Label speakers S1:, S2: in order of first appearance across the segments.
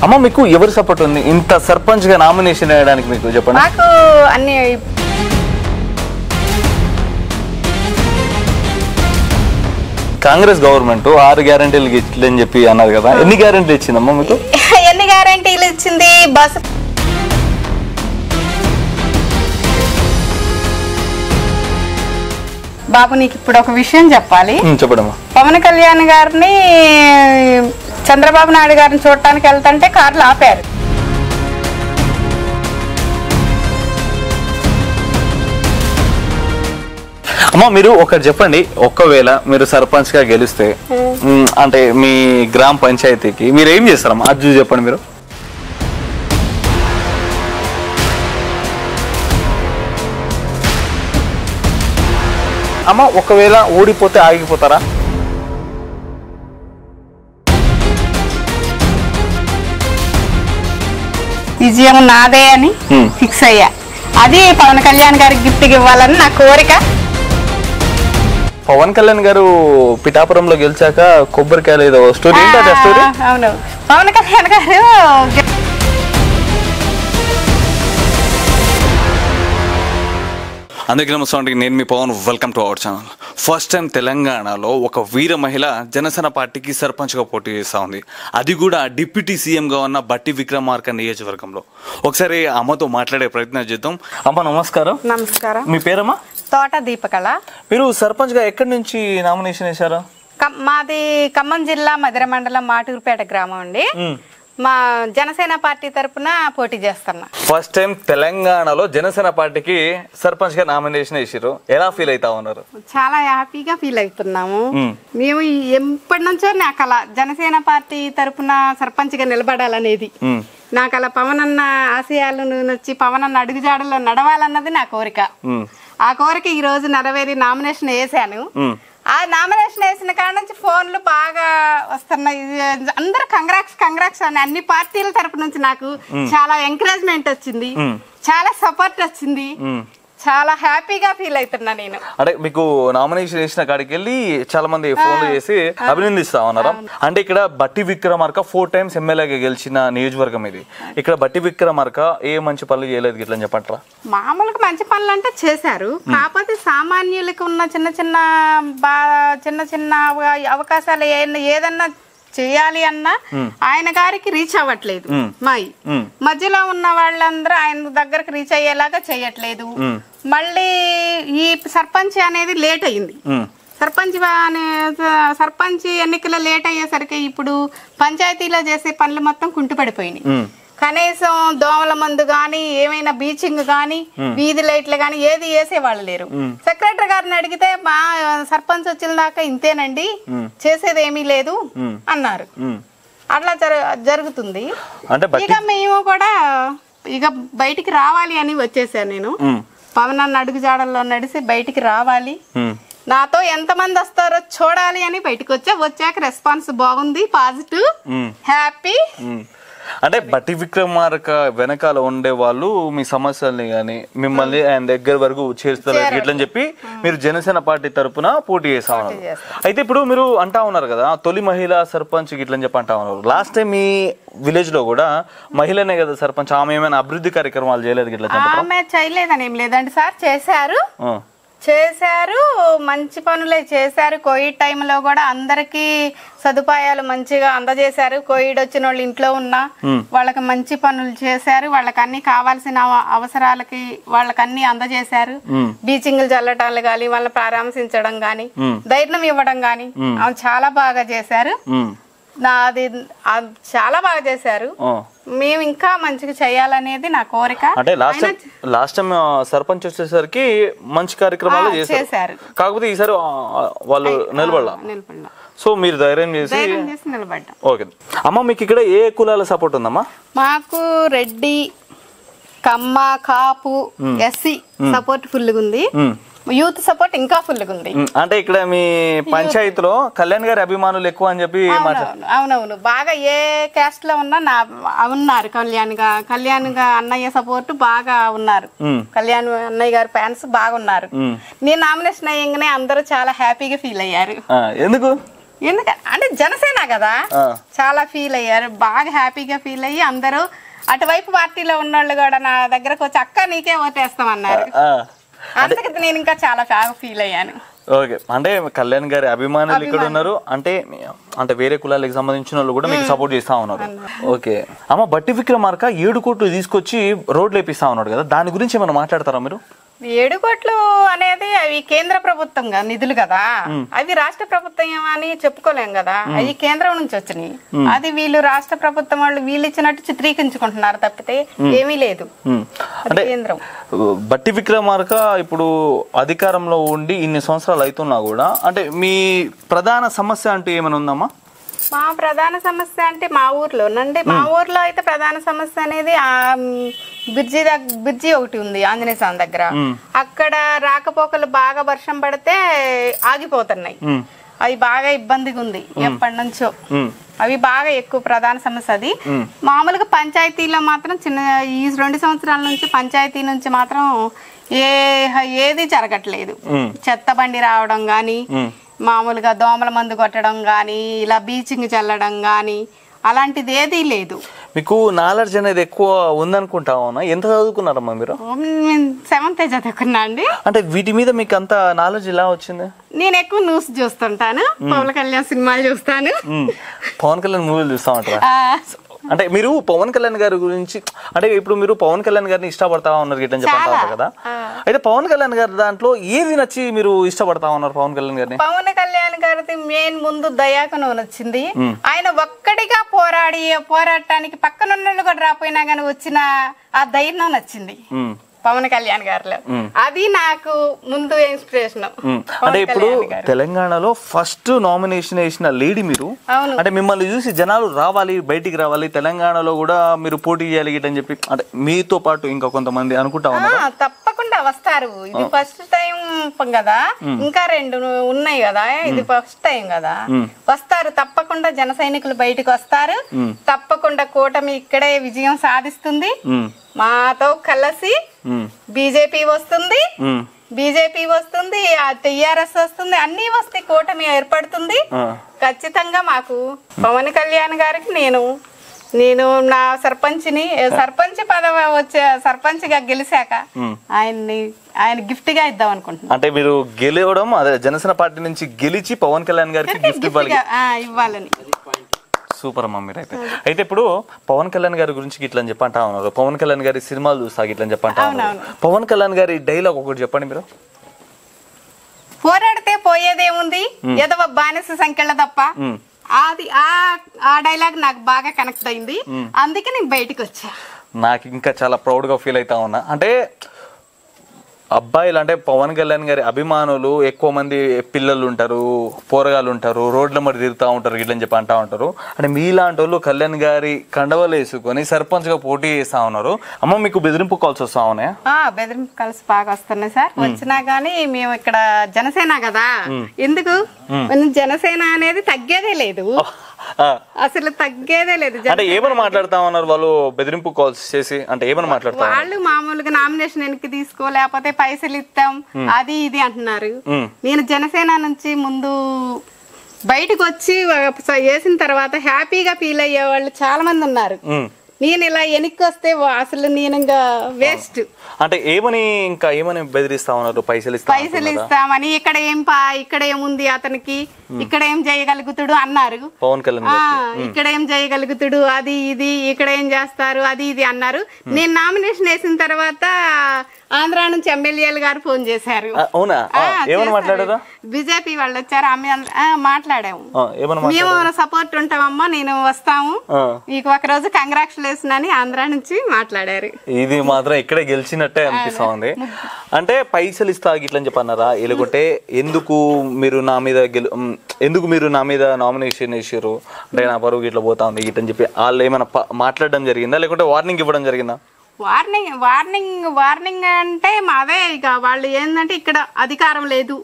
S1: అమ్మ మీకు ఎవరు సపోర్ట్ ఉంది ఇంత సర్పంచ్ గా నామినేషన్ వేయడానికి? మీకు చెప్పండి.
S2: నాకు అన్ని
S1: కాంగ్రెస్ గవర్నమెంట్ 6 గ్యారెంటీలు ఇట్లని చెప్పి అన్నారు కదా, ఎన్ని గ్యారెంటీలు ఇచ్చిందమ్మా మీకు?
S2: ఎన్ని గ్యారెంటీలు ఇచ్చింది? బస్సు బాబు నీకు ఇప్పుడు ఒక విషయం చెప్పాలి.
S1: చెప్పడమ్మా.
S2: పవన్ కళ్యాణ్ గారిని చంద్రబాబు నాయుడు గారిని చూడటానికి వెళ్తుంటే కార్లు ఆపారు.
S1: అమ్మ మీరు ఒకటి చెప్పండి, ఒక్కవేళ మీరు సర్పంచ్ గా గెలిస్తే అంటే మీ గ్రామ పంచాయతీకి మీరు ఏం చేస్తారమ్మా అది చెప్పండి మీరు. అమ్మ ఒకవేళ ఓడిపోతే ఆగిపోతారా?
S2: విజయం నాదే అని ఫిక్స్ అయ్యా. అది పవన్ కళ్యాణ్ గారికి గిఫ్ట్ ఇవ్వాలని నా కోరిక.
S1: పవన్ కళ్యాణ్ గారు పిఠాపురంలో గెలిచాక కొబ్బరికాయలు ఏదో స్టోరీ ఏంటంటే స్టోరీ?
S2: అవును, పవన్ కళ్యాణ్ గారు
S1: అందరికీ నమస్కారం. నేను మీ Pavan, welcome to our channel. First time తెలంగాణలో ఒక వీర మహిళ జనసేన పార్టీకి సర్పంచ్గా పోటీ చేస్తూ ఉంది, అది కూడా డిప్యూటీ సీఎంగా ఉన్న బట్టి విక్రమార్క నియోజకవర్గంలో. ఒకసారి అమ్మతో మాట్లాడే ప్రయత్నం చేద్దాం. అమ్మ నమస్కారం.
S2: నమస్కారం.
S1: మీ పేరమ్మా?
S2: తోట దీపకళ.
S1: మీరు సర్పంచ్గా ఎక్కడి నుంచి నామినేషన్ వేశారా?
S2: మాది ఖమ్మం జిల్లా మధిర మండలం మాటూరుపేట గ్రామం అండి. మా జనసేన పార్టీ తరఫున పోటీ చేస్తున్నా.
S1: ఫస్ట్ టైం తెలంగాణలో జనసేన పార్టీకి సర్పంచ్ గా నామినేషన్ వేసారు, ఎలా ఫీల్ అవుతా ఉన్నారు?
S2: చాలా హ్యాపీగా ఫీల్ అవుతున్నాము. మేము ఎప్పటి నుంచో నాకు అలా జనసేన పార్టీ తరఫున సర్పంచ్ గా నిలబడాలనేది, నాకు అలా పవన్ అన్న ఆశయాలను నచ్చి పవన్ అన్న అడుగుజాడల్లో నడవాలన్నది నా కోరిక. ఆ కోరిక ఈ రోజు నెరవేరి నామినేషన్ వేసాను. ఆ నామినేషన్ వేసిన కాడ నుంచి ఫోన్లు బాగా వస్తున్నాయి. అందరు కంగ్రాక్స్ అని అన్ని పార్టీల తరపు నుంచి నాకు చాలా ఎంకరేజ్మెంట్ వచ్చింది, చాలా సపోర్ట్ వచ్చింది. చాలా హ్యాపీగా ఫీల్ అవుతున్నా నేను.
S1: అంటే మీకు నామినేషన్ వేసిన కాడికి వెళ్ళి చాలా మంది ఫోన్లు చేసి అభినందిస్తా ఉన్నారా? అంటే ఇక్కడ బట్టి విక్రమార్క 4 టైమ్స్ ఎమ్మెల్యేగా గెలిచిన నియోజకవర్గం ఇది. ఇక్కడ బట్టి విక్రమార్క ఏ మంచి పనులు చేయలేదు ఇట్లా చెప్పంటారా?
S2: మామూలుగా మంచి పనులు అంటే చేశారు, కాకపోతే సామాన్యులకు ఉన్న చిన్న చిన్న అవకాశాలు ఏదన్నా చేయాలి అన్నా ఆయన గారికి రీచ్ అవ్వట్లేదు. మధ్యలో ఉన్న వాళ్ళందరూ ఆయన దగ్గరకు రీచ్ అయ్యేలాగా చేయట్లేదు. మళ్ళీ ఈ సర్పంచ్ అనేది లేట్ అయింది. సర్పంచ్ ఎన్నికలు లేట్ అయ్యేసరికి ఇప్పుడు పంచాయతీలో చేసే పనులు మొత్తం కుంటుపడిపోయినాయి. కనీసం దోమల మందు గాని, ఏమైనా బీచింగ్ గాని, వీధి లైట్లు గాని ఏది వేసేవాళ్ళు లేరు. సెక్రటరీ గారిని అడిగితే మా సర్పంచ్ వచ్చిన దాకా ఇంతేనండి, చేసేది ఏమీ లేదు అన్నారు. అట్లా జరుగుతుంది. ఇక మేము కూడా ఇక బయటికి రావాలి అని వచ్చేసాను నేను. పవన్ అన్న అడుగుజాడల్లో నడిసి బయటికి రావాలి, నాతో ఎంతమంది వస్తారో చూడాలి అని బయటకు వచ్చాక రెస్పాన్స్ బాగుంది, పాజిటివ్, హ్యాపీ.
S1: అంటే బట్టి విక్రమార్క వెనకాల ఉండే వాళ్ళు మీ సమస్యల్ని గానీ మిమ్మల్ని ఆయన దగ్గర వరకు చేస్తారు ఇట్లని చెప్పి మీరు జనసేన పార్టీ తరఫున పోటీ చేస్తా ఉన్నారు. అయితే ఇప్పుడు మీరు అంటా ఉన్నారు కదా తొలి మహిళా సర్పంచ్ ఇట్లని చెప్పి అంటా ఉన్నారు. లాస్ట్ టైం మీ విలేజ్ లో కూడా మహిళనే కదా సర్పంచ్, ఆమె ఏమైనా అభివృద్ధి కార్యక్రమాలు చేయలేదు ఇట్లా?
S2: ఆమె చేయలేదని ఏం లేదండి సార్, చేశారు, మంచి పనులే చేశారు. కోవిడ్ టైంలో కూడా అందరికి సదుపాయాలు మంచిగా అందజేశారు. కోవిడ్ వచ్చిన వాళ్ళు ఇంట్లో ఉన్నా వాళ్ళకి మంచి పనులు చేశారు. వాళ్ళకి అన్ని కావాల్సిన అవసరాలకి వాళ్ళకి అన్ని అందజేశారు. బీచింగ్లు చల్లటాలు గాని, వాళ్ళని పరామర్శించడం గాని, ధైర్యం ఇవ్వడం గాని చాలా బాగా చేశారు. నాది చాలా బాగా చేశారు. మేము ఇంకా మంచిగా చేయాలనేది నా కోరిక.
S1: అంటే లాస్ట్ టైం సర్పంచ్ వచ్చేసరికి మంచి కార్యక్రమాలు చేశారు, కాకపోతే ఈసారి వాళ్ళు నిలబడాల. సో మీరు ధైర్యం చేసి
S2: నిలబడ్డా.
S1: ఓకే అమ్మ, మీకు ఇక్కడ ఏ కులాల సపోర్ట్ ఉందమ్మా?
S2: మాకు రెడ్డి, కమ్మ, కాపు, ఎస్సీ సపోర్ట్ ఫుల్గా ఉంది. యూత్ సపోర్ట్ ఇంకా ఫుల్గా ఉంది.
S1: అంటే ఇక్కడ మీ పంచాయతీలో కళ్యాణ్ గారి అభిమానులు ఎక్కువ అని చెప్పి
S2: అవునవును, బాగా ఏ క్యాస్ట్ లో ఉన్నా ఉన్నారు. కళ్యాణ్ అన్నయ్య సపోర్ట్ బాగా ఉన్నారు. కళ్యాణ్ అన్నయ్య గారి ఫ్యాన్స్ బాగున్నారు. నేను నామినేషన్ అయ్యంగానే అందరూ చాలా హ్యాపీగా ఫీల్ అయ్యారు.
S1: ఎందుకు?
S2: ఎందుకంటే అంటే జనసేన కదా, చాలా ఫీల్ అయ్యారు, బాగా హ్యాపీగా ఫీల్ అయ్యి అందరూ అటువైపు పార్టీలో ఉన్నోళ్ళు కూడా నా దగ్గరకు వచ్చి అక్క నీకే ఓటేస్తామన్నారు. అందుకే నేను ఇంకా చాలా బాగా ఫీల్ అయ్యాను.
S1: ఓకే, అంటే కళ్యాణ్ గారి అభిమానులు ఇక్కడ ఉన్నారు, అంటే అంటే వేరే కులాలకు సంబంధించిన వాళ్ళు కూడా మీకు సపోర్ట్ చేస్తా ఉన్నారు. ఓకే అమ్మ, బట్టి విక్రమార్క 7 కోట్లు తీసుకొచ్చి రోడ్లు వేపిస్తా ఉన్నాడు కదా, దాని గురించి ఏమైనా మాట్లాడతారా మీరు?
S2: 7 కోట్లు అనేది అవి కేంద్ర ప్రభుత్వం నిధులు కదా, అవి రాష్ట్ర ప్రభుత్వం అని చెప్పుకోలేం కదా, అవి కేంద్రం నుంచి వచ్చినాయి. అది వీళ్ళు రాష్ట్ర ప్రభుత్వం వాళ్ళు వీళ్ళు ఇచ్చినట్టు చిత్రీకరించుకుంటున్నారు తప్పితే ఏమీ లేదు.
S1: అంటే
S2: కేంద్రం
S1: బట్టి విక్రమార్క ఇప్పుడు అధికారంలో ఉండి ఇన్ని సంవత్సరాలు అవుతున్నా కూడా అంటే మీ ప్రధాన సమస్య అంటూ ఏమైనా ఉందమ్మా?
S2: మా ప్రధాన సమస్య అంటే మా ఊర్లోనండి, మా ఊర్లో అయితే ప్రధాన సమస్య అనేది బ్రిడ్జి ఒకటి ఉంది ఆంజనేయ స్వామి దగ్గర. అక్కడ రాకపోకలు బాగా వర్షం పడితే ఆగిపోతున్నాయి. అవి బాగా ఇబ్బందిగా ఉంది ఎప్పటి నుంచో. అవి బాగా ఎక్కువ ప్రధాన సమస్య అది. మామూలుగా పంచాయతీలో మాత్రం ఈ 2 సంవత్సరాల నుంచి పంచాయతీ నుంచి మాత్రం ఏది జరగట్లేదు. చెత్త బండి రావడం గాని, మామూలుగా దోమల మందు కొట్టడం గాని, ఇలా బీచింగ్ చల్లడం గాని అలాంటిది ఏదీ లేదు.
S1: మీకు నాలెడ్జ్ అనేది ఎక్కువ ఉందనుకుంటా ఉన్నా. ఎంత చదువుకున్నారమ్మా మీరు?
S2: 7th చదువుకున్నా అండి.
S1: అంటే వీటి మీద మీకు అంత నాలెడ్జ్ ఎలా వచ్చింది?
S2: నేను ఎక్కువ న్యూస్ చూస్తుంటాను, పవన్ కళ్యాణ్ సినిమాలు చూస్తాను,
S1: పవన్ కళ్యాణ్ మూవీలు చూస్తా ఉంటారా? అంటే మీరు పవన్ కళ్యాణ్ గారి గురించి అంటే ఇప్పుడు మీరు పవన్ కళ్యాణ్ గారిని ఇష్టపడతా ఉన్నారు గిట్లని చెప్పంటా ఉన్నారు కదా, అయితే పవన్ కళ్యాణ్ గారి దాంట్లో ఏది నచ్చి మీరు ఇష్టపడతా ఉన్నారు పవన్ కళ్యాణ్ గారిని?
S2: పవన్ కళ్యాణ్ గారిది మెయిన్ ముందు దయాకను నచ్చింది. ఆయన ఒక్కడిగా పోరాటానికి పక్కనున్న కూడా రాపోయినా గానీ వచ్చిన ఆ ధైర్యం నచ్చింది పవన్ కళ్యాణ్ గారిలో. అది నాకు ముందు ఇన్స్పిరేషన్.
S1: అంటే ఇప్పుడు తెలంగాణలో ఫస్ట్ నామినేషన్ వేసిన లేడీ మీరు. అంటే మిమ్మల్ని చూసి జనాలు రావాలి, బయటికి రావాలి, తెలంగాణలో కూడా మీరు పోటీ చేయాలి అని చెప్పి అంటే మీతో పాటు ఇంకా కొంతమంది అనుకుంటా ఉన్నారు.
S2: తప్పకుండా వస్తారు. ఇది ఫస్ట్ టైం కదా, ఇంకా 2 ఉన్నాయి కదా, ఇది ఫస్ట్ టైం కదా, వస్తారు తప్పకుండా. జన సైనికులు బయటకు వస్తారు తప్పకుండా. కూటమి ఇక్కడే విజయం సాధిస్తుంది. మాతో కలిసి బీజేపీ వస్తుంది, టీఆర్ఎస్ వస్తుంది, అన్ని వస్తే కూటమి ఏర్పడుతుంది ఖచ్చితంగా. మాకు పవన్ కళ్యాణ్ గారికి నేను నా సర్పంచ్ పదవి వచ్చే సర్పంచ్ గా గెలిచాక ఆయన గిఫ్ట్ గా ఇద్దాం అనుకుంటున్నాను.
S1: అంటే మీరు గెలవడం అదే జనసేన పార్టీ నుంచి గెలిచి పవన్ కళ్యాణ్ గారికి గిఫ్ట్
S2: ఇవ్వాలని.
S1: సూపర్ అమ్మా మీరైతే. అయితే ఇప్పుడు పవన్ కళ్యాణ్ గారి గురించి ఇట్లా అని చెప్పంటా ఉన్నారు, పవన్ కళ్యాణ్ గారి సినిమాలు చూస్తా ఇట్లా అని చెప్పంటా ఉన్నారు. పవన్ కళ్యాణ్ గారి డైలాగ్ ఒకటి చెప్పండి మీరు.
S2: పోరాడితే పోయేదేముంది, ఎదవ బానిస సంఖ్యల తప్ప. అది ఆ డైలాగ్ నాకు బాగా కనెక్ట్ అయింది, అందుకే నేను బయటకు వచ్చా.
S1: నాకు ఇంకా చాలా ప్రౌడ్ గా ఫీల్ అవుతా ఉన్నా. అంటే అబ్బాయిలు అంటే పవన్ కళ్యాణ్ గారి అభిమానులు ఎక్కువ మంది పిల్లలు ఉంటారు, పోరగాళ్ళు ఉంటారు, రోడ్ల మరి తిరుగుతూ ఉంటారు ఇట్లని చెప్పి అంటా ఉంటారు. అంటే మీలాంటి వాళ్ళు కళ్యాణ్ గారి కండవలు వేసుకొని సర్పంచ్ గా పోటీ చేస్తా ఉన్నారు. అమ్మ మీకు బెదిరింపు కాల్స్ వస్తా ఉన్నాయా?
S2: బెదిరింపు కాల్స్ బాగా వస్తున్నాయి సార్. వచ్చినా గానీ మేము ఇక్కడ జనసేన కదా, ఎందుకు జనసేన అనేది తగ్గేదే లేదు, అసలు తగ్గేదే లేదు.
S1: అంటే ఏమని మాట్లాడుతా ఉన్నారు వాళ్ళు బెదిరింపు కాల్స్ చేసి? అంటే ఏమని మాట్లాడుతా
S2: వాళ్ళు మామూలుగా నామినేషన్ వెనక్కి తీసుకో, లేకపోతే పైసలు ఇస్తాం, అది ఇది అంటున్నారు. నేను జనసేన నుంచి ముందు బయటకు వచ్చి వేసిన తర్వాత హ్యాపీగా ఫీల్ అయ్యే వాళ్ళు చాలా మంది ఉన్నారు. నేను ఇలా వెనక్కి వస్తే అసలు నేను ఇంకా వేస్ట్.
S1: అంటే ఏమని బెదిరిస్తా ఉన్నారు? పైసలు
S2: ఇస్తామని. ఇక్కడ ఏముంది అతనికి, ఇక్కడ ఏం చేయగలుగుతాడు అన్నారు
S1: పవన్ కళ్యాణ్.
S2: ఇక్కడ ఏం చేయగలుగుతాడు, అది ఇది, ఇక్కడ ఏం చేస్తారు, అది ఇది అన్నారు. నేను నామినేషన్ వేసిన తర్వాత ఆంధ్ర నుంచి ఎమ్మెల్యేలు గారు ఫోన్ చేశారు. బీజేపీ వాళ్ళు వచ్చారు, మాట్లాడాము. మేము సపోర్ట్ ఉంటామమ్మా, నేను వస్తాము, మీకు ఒక రోజు కంగ్రాచులేషన్ అని ఆంధ్ర నుంచి మాట్లాడారు.
S1: ఇది మాత్రం ఇక్కడే గెలిచినట్టే అనిపిస్తా ఉంది. అంటే పైసలు ఇస్తా ఇట్లని చెప్పన్నారా? లేకుంటే ఎందుకు మీరు నా మీద నామినేషన్ వేసారు అంటే నా పరువు ఇట్లా పోతా ఉంది ఇట్లని చెప్పి వాళ్ళు ఏమైనా మాట్లాడడం జరిగిందా, లేకుంటే వార్నింగ్ ఇవ్వడం జరిగిందా?
S2: వార్నింగ్ అంటే అదే ఇక వాళ్ళు ఏంటంటే ఇక్కడ అధికారం లేదు,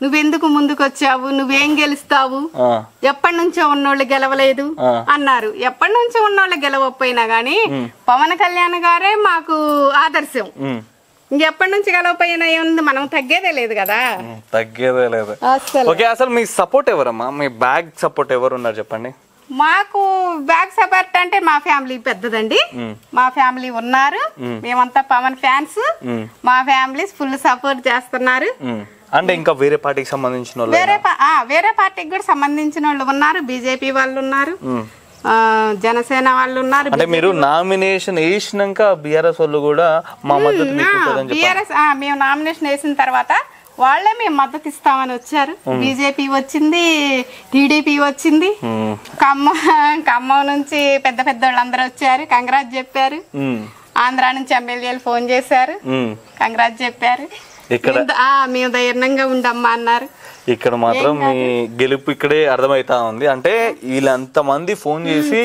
S2: నువ్వెందుకు ముందుకు వచ్చావు, నువ్వేం గెలుస్తావు, ఎప్పటి నుంచో ఉన్నోళ్ళు గెలవలేదు అన్నారు. ఎప్పటి నుంచో ఉన్నోళ్ళు గెలవకపోయినా గానీ పవన్ కళ్యాణ్ గారే మాకు ఆదర్శం. ఇంకెప్పటి నుంచి గెలవపోయినా ఏముంది, మనం తగ్గేదే లేదు కదా.
S1: తగ్గేదే లేదు.
S2: అసలు
S1: ఓకే, అసలు మీ సపోర్ట్ ఎవరమ్మా, మీ బ్యాక్ సపోర్ట్ ఎవరు ఉన్నారు చెప్పండి?
S2: మాకు బ్యాక్ సపోర్ట్ అంటే మా ఫ్యామిలీ పెద్దదండి. మా ఫ్యామిలీ ఉన్నారు, మేమంతా పవన్ ఫ్యాన్స్. మా ఫ్యామిలీ ఫుల్ సపోర్ట్ చేస్తున్నారు.
S1: అంటే ఇంకా వేరే పార్టీకి సంబంధించిన వాళ్ళు?
S2: వేరే పార్టీకి కూడా సంబంధించిన వాళ్ళు ఉన్నారు. బీజేపీ వాళ్ళు ఉన్నారు, జనసేన వాళ్ళు ఉన్నారు.
S1: అంటే మీరు నామినేషన్ వేసినాక బీఆర్ఎస్ వాళ్ళు కూడా మా మద్దతు
S2: బీఆర్ఎస్ మేము నామినేషన్ వేసిన తర్వాత వాళ్ళే మేము మద్దతు ఇస్తామని వచ్చారు. బీజేపీ వచ్చింది, టీడీపీ వచ్చింది, ఖమ్మం నుంచి పెద్ద పెద్ద వాళ్ళందరూ వచ్చారు, కంగ్రాట్ చెప్పారు. ఆంధ్ర నుంచి ఎమ్మెల్యేలు ఫోన్ చేశారు, కంగ్రాట్ చెప్పారు. మేము ధైర్యంగా ఉండమ్మా అన్నారు.
S1: ఇక్కడ మాత్రం మీ గెలుపు ఇక్కడే అర్థమైతా ఉంది. అంటే వీళ్ళంత మంది ఫోన్ చేసి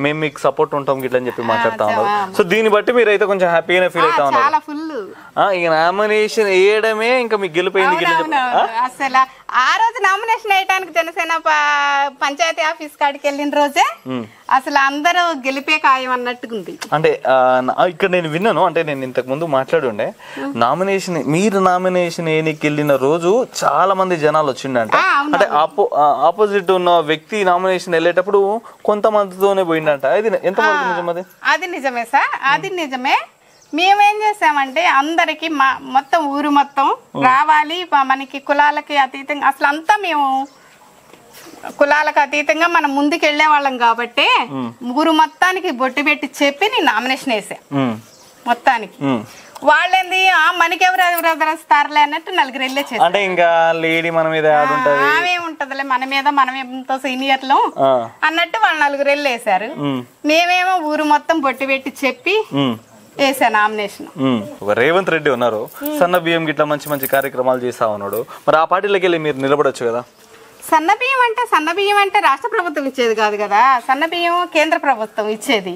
S1: మేము మీకు సపోర్ట్ ఉంటాం గిట్లని చెప్పి మాట్లాడుతా ఉన్నారు. సో దీన్ని బట్టి మీరు అయితే కొంచెం హ్యాపీగానే ఫీల్ అవుతా ఉన్నారు. ఇక నామినేషన్ వేయడమే ఇంకా మీకు గెలిపోయింది.
S2: అసలు ఆ రోజు నామినేషన్ వేయడానికి జనసేన పంచాయతీ ఆఫీస్ కాడికి వెళ్ళిన రోజే అసలు అందరూ గెలిపే ఖాయం అన్నట్టుకుంది.
S1: అంటే ఇక్కడ నేను విన్నాను, అంటే నేను ఇంతకు ముందు మాట్లాడుండే, మీరు నామినేషన్ వేయనికి వెళ్ళిన రోజు చాలా మంది జనాలు వచ్చిండంట. అంటే ఆపోజిట్ ఉన్న వ్యక్తి నామినేషన్ వెళ్ళేటప్పుడు కొంతమందితోనే పోయిండంట. అది ఎంతవరకు నిజం?
S2: అది నిజమే సార్, అది నిజమే. మేమేం చేసామంటే అందరికి మొత్తం ఊరు మొత్తం రావాలి, మనకి కులాలకి అతీతంగా అసలు అంతా మేము కులాలకు అతీతంగా మనం ముందుకు వెళ్లే వాళ్ళం కాబట్టి ఊరు మొత్తానికి బొట్టు పెట్టి చెప్పి నేను నామినేషన్ వేసా మొత్తానికి. వాళ్ళేంది మనకెవరు ఎదురొస్తారులే అన్నట్టు నలుగురు వెళ్ళే చేస్తారు.
S1: అంటే ఇంకా లేడీ మన మీద
S2: ఆమె ఉంటదిలే మన మీద, మనం ఎంతో సీనియర్లు అన్నట్టు వాళ్ళు నలుగురు వెళ్ళేసారు. మేమేమో ఊరు మొత్తం బొట్టు పెట్టి చెప్పి వేసా నామినేషన్.
S1: రేవంత్ రెడ్డి ఉన్నారు, సన్న బియ్యం గిట్లా మంచి మంచి కార్యక్రమాలు చేస్తా ఉన్నాడు. మరి ఆ పార్టీలోకి వెళ్ళి మీరు నిలబడొచ్చు కదా?
S2: సన్న బియ్యం అంటే రాష్ట్ర ప్రభుత్వం ఇచ్చేది కాదు కదా, సన్న బియ్యం కేంద్ర ప్రభుత్వం ఇచ్చేది.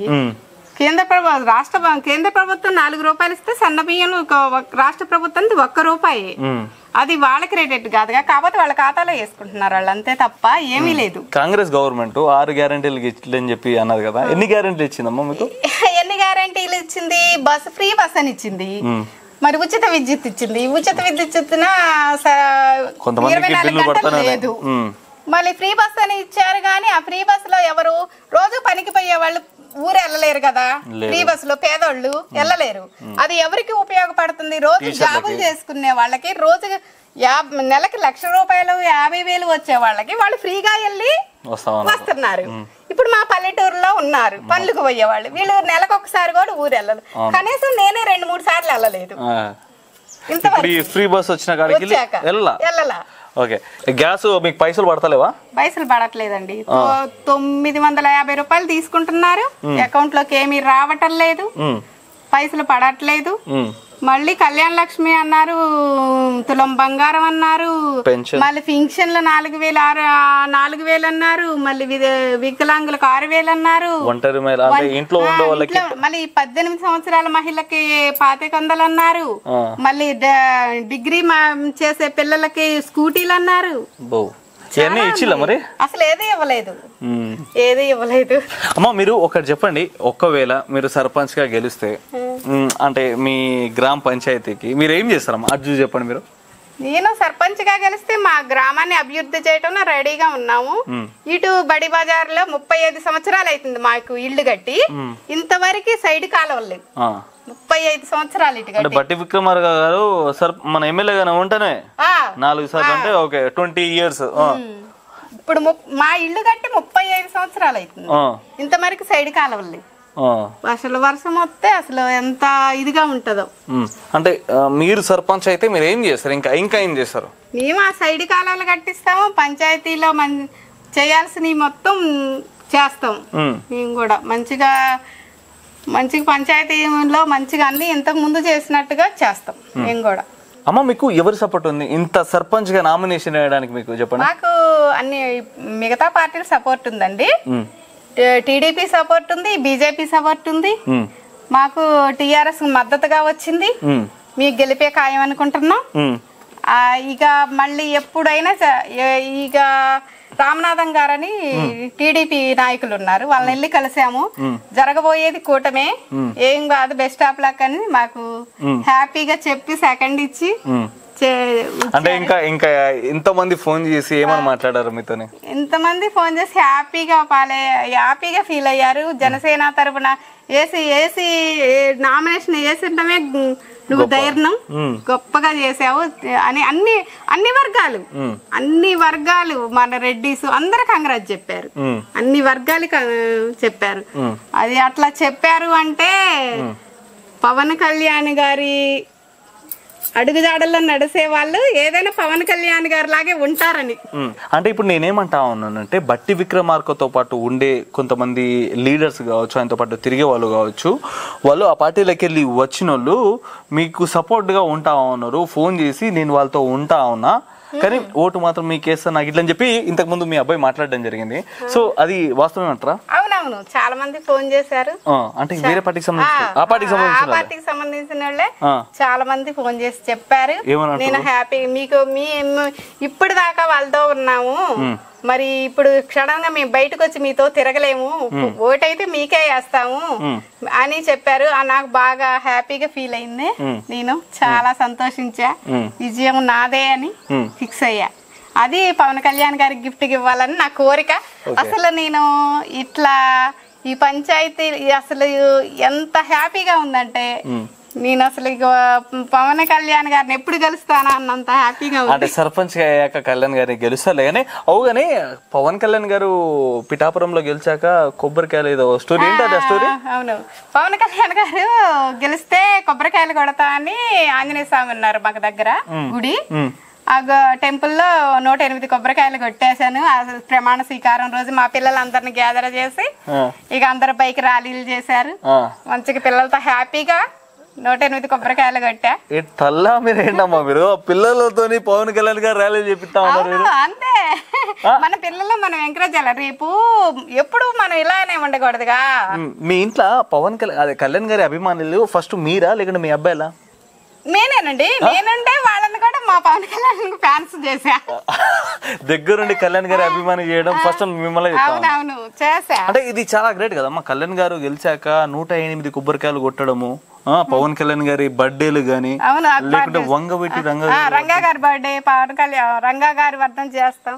S2: కేంద్ర ప్రభుత్వం 4 రూపాయలు ఇస్తే సన్న బియ్యం రాష్ట్ర ప్రభుత్వం 1 రూపాయి. అది వాళ్ళకి క్రెడిట్ కాదుగా, కాకపోతే వాళ్ళ ఖాతాలో వేసుకుంటున్నారు వాళ్ళు, అంతే తప్ప ఏమీ లేదు.
S1: కాంగ్రెస్ గవర్నమెంట్ 6 గ్యారెంటీలు ఇచ్చిందని చెప్పి అన్నది కదా, ఎన్ని గ్యారెంటీలు ఇచ్చిందమ్మా మీకు?
S2: ఎన్ని గ్యారెంటీలు ఇచ్చింది? ఫ్రీ బస్ అని ఇచ్చింది, మరి ఉచిత విద్యుత్ ఇచ్చింది. ఉచిత విద్యుత్ ఇచ్చిన 24 గంటలు లేదు. మళ్ళీ ఫ్రీ బస్ అని ఇచ్చారు, కానీ ఆ ఫ్రీ బస్ లో ఎవరు రోజు పనికి పోయే వాళ్ళు ఊరు వెళ్ళలేరు కదా. ఫ్రీ బస్ లో పేదోళ్ళు వెళ్ళలేరు. అది ఎవరికి ఉపయోగపడుతుంది? రోజు జాబులు చేసుకునే వాళ్ళకి, రోజు నెలకి 1,00,000 రూపాయలు 50,000 వచ్చే వాళ్ళకి వాళ్ళు ఫ్రీగా వెళ్ళి వస్తున్నారు. ఇప్పుడు మా పల్లెటూరులో ఉన్నారు పనులకు పోయేవాళ్ళు, వీళ్ళు నెలకు ఒకసారి కూడా ఊరు వెళ్ళరు. కనీసం నేనే 2-3 సార్లు వెళ్ళలేదు.
S1: ఫ్రీ బస్ వచ్చిన వెళ్ళలా. ఓకే, గ్యాస్ మీకు పైసలు పడతలేవా?
S2: పైసలు పడట్లేదండి. 950 రూపాయలు తీసుకుంటున్నారు, అకౌంట్ లోకి ఏమీ రావటం లేదు, పైసలు పడట్లేదు. మళ్ళీ కళ్యాణ లక్ష్మి అన్నారు, తులం బంగారం అన్నారు, మళ్ళీ పింఛన్లు 4,000 అన్నారు, మళ్ళీ వికలాంగులకు 6,000 అన్నారు, మళ్ళీ 18 సంవత్సరాల మహిళకి 1,500 అన్నారు, మళ్ళీ డిగ్రీ చేసే పిల్లలకి స్కూటీలు అన్నారు.
S1: మరి
S2: అసలు ఏది ఇవ్వలేదు.
S1: అమ్మా మీరు ఒకటి చెప్పండి, ఒకవేళ మీరు సర్పంచ్ గా గెలిస్తే అంటే మీ గ్రామ పంచాయతీకి మీరు ఏం చేస్తారమ్మా అది చెప్పండి. మీరు
S2: నేను సర్పంచ్ గా గెలిస్తే మా గ్రామాన్ని అభివృద్ధి చేయటం రెడీగా ఉన్నాము. ఇటు బడి బజార్ లో 35 సంవత్సరాలు అవుతుంది మాకు ఇల్లు కట్టి, ఇంతవరకు సైడ్ కాలువలు లేవు. 35 సంవత్సరాలు ఇటు
S1: బట్టి విక్రమార్క గారు మన ఎమ్మెల్యే గానే ఉంటేనే 4 సార్లు అంటే ఓకే 20 ఇయర్స్.
S2: ఇప్పుడు మా ఇల్లు కట్టి 35 సంవత్సరాలు అవుతుంది, ఇంతవరకు సైడ్ కాలువలు లేవు. అసలు వర్షం వస్తే అసలు ఎంత ఇదిగా ఉంటదో.
S1: అంటే మీరు సర్పంచ్ అయితే మీరు ఏం చేస్తారు? ఇంకా ఏం చేస్తారు?
S2: మేము ఆ సైడ్ కాలాలు కట్టిస్తాము, పంచాయతీలో చేయాల్సినవి మొత్తం చేస్తాం. మేము కూడా మంచిగా పంచాయతీలో మంచిగా అన్ని ఇంతకు ముందు చేసినట్టుగా చేస్తాం మేము కూడా.
S1: అమ్మ మీకు ఎవరు సపోర్ట్ ఉంది ఇంత సర్పంచ్ గా నామినేషన్ వేయడానికి? మీకు చెప్పండి.
S2: మాకు అన్ని మిగతా పార్టీలు సపోర్ట్ ఉందండి. టీడీపీ సపోర్ట్ ఉంది, బీజేపీ సపోర్ట్ ఉంది, మాకు టీఆర్ఎస్ మద్దతుగా వచ్చింది. మీకు గెలిపే ఖాయం అనుకుంటున్నాం. ఇక మళ్ళీ ఎప్పుడైనా ఇక రామనాథం గారని టీడీపీ నాయకులు ఉన్నారు, వాళ్ళని వెళ్ళి కలిసాము. జరగబోయేది కూటమే, ఏం కాదు, బెస్ట్ ఆఫ్ లక్ అని మాకు హ్యాపీగా చెప్పి సెకండ్ ఇచ్చి
S1: అంటే ఇంకా ఇంతమంది ఫోన్ చేసి ఏమని మాట్లాడారు మీతోని?
S2: ఇంతమంది ఫోన్ చేసి హ్యాపీగా ఫీల్ అయ్యారు. జనసేన తరపున ఏసీ నామినేషన్ వేసింటమే నువ్వు ధైర్యం గొప్పగా చేసావు అని అన్ని వర్గాలు మన రెడ్డిస్ అందరు కంగ్రాజ్ చెప్పారు, అన్ని వర్గాలు చెప్పారు. అది అట్లా చెప్పారు అంటే పవన్ కళ్యాణ్ గారి అడుగుజాడల్లో నడిసే వాళ్ళు ఏదైనా పవన్ కళ్యాణ్ గారి లాగే ఉంటారని.
S1: అంటే ఇప్పుడు నేనేమంటా ఉన్నానంటే బట్టి విక్రమార్కతో పాటు ఉండే కొంతమంది లీడర్స్ కావచ్చు, ఆయనతో పాటు తిరిగే వాళ్ళు కావచ్చు, వాళ్ళు ఆ పార్టీలోకి వెళ్ళి వచ్చిన వాళ్ళు మీకు సపోర్ట్ గా ఉంటా ఉన్నారు. ఫోన్ చేసి నేను వాళ్ళతో ఉంటా ఉన్నా కానీ ఓటు మాత్రం మీకేస్తా నాకు ఇట్లని చెప్పి ఇంతకు ముందు మీ అబ్బాయి మాట్లాడడం జరిగింది. సో అది వాస్తవం అంటారా?
S2: అవునవును, చాలా మంది ఫోన్ చేశారు.
S1: అంటే వేరే పార్టీకి
S2: సంబంధించిన వాళ్ళే చాలా మంది ఫోన్ చేసి చెప్పారు, నేను హ్యాపీ మీకు ఇప్పుడు దాకా వాళ్ళతో ఉన్నాము, మరి ఇప్పుడు క్షణంగా మేము బయటకు వచ్చి మీతో తిరగలేము, ఓటైతే మీకే వేస్తాము అని చెప్పారు. నాకు బాగా హ్యాపీగా ఫీల్ అయింది, నేను చాలా సంతోషించా, విజయం నాదే అని ఫిక్స్ అయ్యా. అది పవన్ కళ్యాణ్ గారికి గిఫ్ట్ ఇవ్వాలని నా కోరిక. అసలు నేను ఇట్లా ఈ పంచాయతీ అసలు ఎంత హ్యాపీగా ఉందంటే నేను అసలు పవన్ కళ్యాణ్ గారిని ఎప్పుడు గెలుస్తానా అన్నంత హ్యాపీగా ఉంది.
S1: అంటే సర్పంచ్ అయ్యాక కళ్యాణ్ గారిని గెలుస్తాలే కానీ అవుగానే పవన్ కళ్యాణ్ గారు పిఠాపురంలో గెలిచాక కొబ్బరికాయలు ఏదో స్టోరీ ఏంటి అది స్టోరీ?
S2: అవును, పవన్ కళ్యాణ్ గారు గెలిస్తే కొబ్బరికాయలు కొడతా అని ఆంజనేయ స్వామి ఉన్నారు మాకు దగ్గర గుడి, ఆ టెంపుల్లో 108 కొబ్బరికాయలు కొట్టేశాను. ప్రమాణ స్వీకారం రోజు మా పిల్లలందరినీ గ్యాదర్ చేసి ఇక అందరు బైక్ ర్యాలీలు చేశారు, మంచిగా పిల్లలతో హ్యాపీగా 108 కొబ్బరికాయలు కొట్టా.
S1: మీరు పిల్లలతో పవన్ కళ్యాణ్ గారు ర్యాలీ చేపిస్తా ఉన్నారు
S2: అంతే. మన పిల్లలు మనం ఎంకరేజ్ చేయాలి, రేపు ఎప్పుడు మనం ఇలానే ఉండకూడదుగా.
S1: మీ ఇంట్లో పవన్ కళ్యాణ్ గారి అభిమానులు ఫస్ట్ మీరా లేకుంటే మీ అబ్బాయిలా?
S2: నేనేనండి, నేనుంటే వాళ్ళని కూడా మా పవన్ కళ్యాణ్ ఫ్యాన్స్ చేసా.
S1: దగ్గరుండి కళ్యాణ్ గారి అభిమాని చేయడం ఫస్ట్ మిమ్మల్ని
S2: చేసా.
S1: అంటే ఇది చాలా గ్రేట్ కదా అమ్మా. కళ్యాణ్ గారు గెలిచాక 108 కొబ్బరికాయలు కొట్టడము, పవన్ కళ్యాణ్ గారి బర్త్డేలు గాని లేకుంటే వంగవీటి
S2: రంగా గారి బర్త్డే, పవన్ కళ్యాణ్ రంగా గారి వర్ధం చేస్తాం.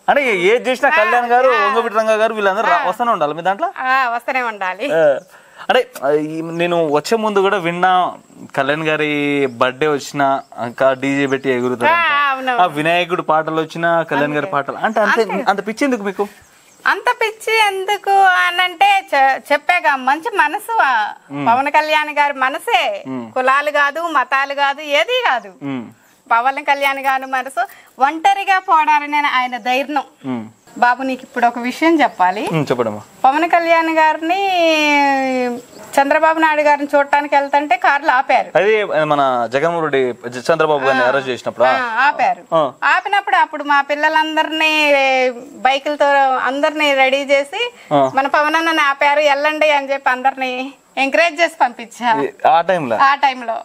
S1: అంటే ఏది చేసినా కళ్యాణ్ గారు వంగవీటి రంగా గారు వీళ్ళందరూ వస్తూనే ఉండాలి మీ దాంట్లో?
S2: వస్తూనే ఉండాలి.
S1: అంటే నేను వచ్చే ముందు కూడా విన్నా కళ్యాణ్ గారి బర్త్డే వచ్చినా ఇంకా డీజే పెట్టి ఎగురుతారు, వినాయకుడు పాటలు వచ్చినా కళ్యాణ్ గారి పాటలు అంటే అంత పిచ్చి ఎందుకు మీకు?
S2: అంత పిచ్చి ఎందుకు అనంటే చెప్పాగా మంచి మనసు పవన్ కళ్యాణ్ గారి మనసే, కులాలు కాదు మతాలు కాదు ఏది కాదు. పవన్ కళ్యాణ్ గారి మనసు ఒంటరిగా పోడాలని ఆయన ధైర్యం. బాబు నీకు ఇప్పుడు ఒక విషయం చెప్పాలి.
S1: చెప్పడమ్మా.
S2: పవన్ కళ్యాణ్ గారిని చంద్రబాబు నాయుడు గారిని చూడటానికి వెళ్తుంటే కార్లు ఆపారు.
S1: అది మన జగన్మోహన్ రెడ్డి చంద్రబాబు గారిని అరెస్ట్ చేసినప్పుడు
S2: ఆపారు. ఆపినప్పుడు అప్పుడు మా పిల్లలందరినీ బైకులతో అందరినీ రెడీ చేసి మన పవన్ అన్నని ఆపారు, వెళ్ళండి అని చెప్పి అందరినీ ఎంకరేజ్ చేసి పంపించారు ఆ టైంలో.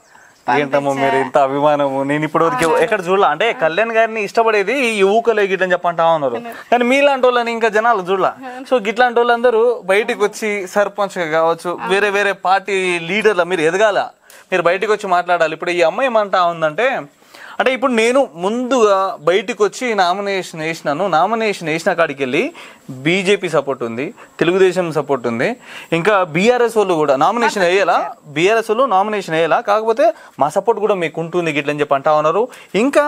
S1: ఏంటమ్మో మీరు ఇంత అభిమానము, నేను ఇప్పుడు ఎక్కడ చూడాల. అంటే కళ్యాణ్ గారిని ఇష్టపడేది ఈ ఊకలే గిట్లని చెప్పంటా ఉన్నారు, కానీ మీలాంటి వాళ్ళని ఇంకా జనాలు చూడాల. సో గిట్లాంటి వాళ్ళందరూ బయటకు వచ్చి సర్పంచ్ కావచ్చు, వేరే వేరే పార్టీ లీడర్ల మీరు ఎదగాల, మీరు బయటకు వచ్చి మాట్లాడాలి. ఇప్పుడు ఈ అమ్మాయి ఏమంటా ఉందంటే, అంటే ఇప్పుడు నేను ముందుగా బయటకు వచ్చి నామినేషన్ వేసినాను, నామినేషన్ వేసిన కాడికి వెళ్ళి బీజేపీ సపోర్ట్ ఉంది, తెలుగుదేశం సపోర్ట్ ఉంది, ఇంకా బీఆర్ఎస్ వాళ్ళు కూడా నామినేషన్ వేయాలా, బీఆర్ఎస్ వాళ్ళు నామినేషన్ వేయాలా, కాకపోతే మా సపోర్ట్ కూడా మీకు ఉంటుంది గిట్లని చెప్పి అంటా ఉన్నారు. ఇంకా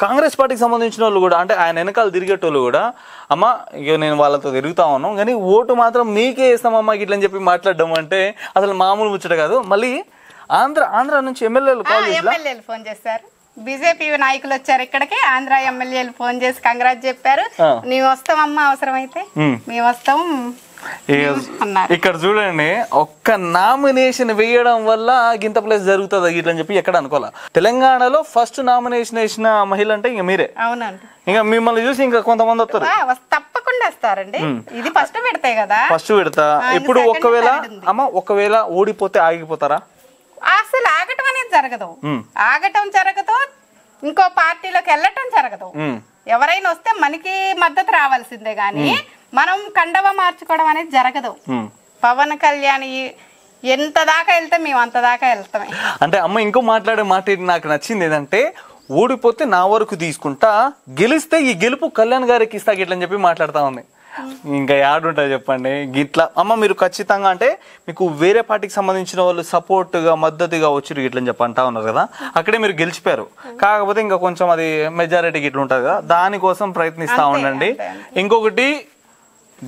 S1: కాంగ్రెస్ పార్టీకి సంబంధించిన వాళ్ళు కూడా, అంటే ఆయన వెనకాల తిరిగేటోళ్ళు కూడా, అమ్మ ఇక నేను వాళ్ళతో తిరుగుతా ఉన్నాం కానీ ఓటు మాత్రం మీకే వేస్తామమ్మా గిట్లని చెప్పి మాట్లాడడం అంటే అసలు మామూలు ముచ్చట కాదు. మళ్ళీ ఆంధ్ర నుంచి ఎమ్మెల్యేలు
S2: ఫోన్ చేశారు, బీజేపీ నాయకులు వచ్చారు ఇక్కడికి, ఆంధ్ర ఎమ్మెల్యేలు ఫోన్ చేసి కంగ్రాట్ చెప్పారు, నీవు వస్తామమ్మా అవసరమైతే మేము వస్తాం అన్నారు.
S1: ఇక్కడ చూడండి, ఒక్క నామినేషన్ వేయడం వల్ల గింత ప్లేస్ జరుగుతుంది ఇట్లని చెప్పి ఎక్కడ అనుకోవాలా. తెలంగాణలో ఫస్ట్ నామినేషన్ వేసిన మహిళ అంటే ఇంక మీరే.
S2: అవునండి.
S1: ఇంకా మిమ్మల్ని చూసి ఇంకా కొంతమంది వస్తారు,
S2: తప్పకుండా వస్తారండి. ఇది ఫస్ట్ పెడతాయి కదా,
S1: ఫస్ట్ పెడతా. ఇప్పుడు ఒకవేళ ఓడిపోతే ఆగిపోతారా?
S2: అసలు ఆగటం అనేది జరగదు, ఆగటం జరగదు, ఇంకో పార్టీలోకి వెళ్ళటం జరగదు. ఎవరైనా వస్తే మనకి మద్దతు రావాల్సిందే గాని మనం కండవ మార్చుకోవడం అనేది జరగదు. పవన్ కళ్యాణ్ ఎంత దాకా వెళ్తే మేము అంత దాకా వెళ్తామే.
S1: అంటే అమ్మ ఇంకో మాట్లాడే మాట నాకు నచ్చింది ఏంటంటే, ఓడిపోతే నా వరకు తీసుకుంటా, గెలిస్తే ఈ గెలుపు కళ్యాణ్ గారికి ఇస్తా గిట్లని చెప్పి మాట్లాడుతా ఉంది. ఇంకా యాడుంటుంది చెప్పండి గిట్లా. అమ్మ మీరు ఖచ్చితంగా అంటే మీకు వేరే పార్టీకి సంబంధించిన వాళ్ళు సపోర్ట్గా మద్దతుగా వచ్చి గిట్లని చెప్పి అంటా ఉన్నారు కదా, అక్కడే మీరు గెలిచిపోయారు. కాకపోతే ఇంకా కొంచెం అది మెజారిటీ గిట్ల ఉంటుంది కదా, దానికోసం ప్రయత్నిస్తూ ఉండండి. ఇంకొకటి,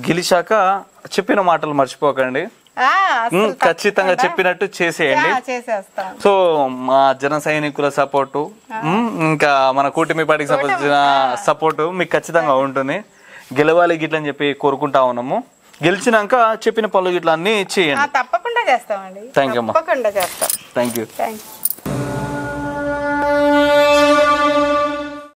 S1: గెలిచాక చెప్పిన మాటలు మర్చిపోకండి, ఖచ్చితంగా చెప్పినట్టు చేసేయండి. సో మా జన సైనికుల సపోర్టు, ఇంకా మన కూటమి పార్టీకి సంబంధించిన సపోర్టు మీకు ఖచ్చితంగా ఉంటుంది. గెలవాలి గిట్లని చెప్పి కోరుకుంటా ఉన్నాము. గెలిచినాక చెప్పిన పనులు గిట్ల అన్ని చేయండి.
S2: తప్పకుండా చేస్తామండి.
S1: థ్యాంక్ యూ అమ్మా.
S2: తప్పకుండా చేస్తాం.
S1: Thank you.
S2: Thank you.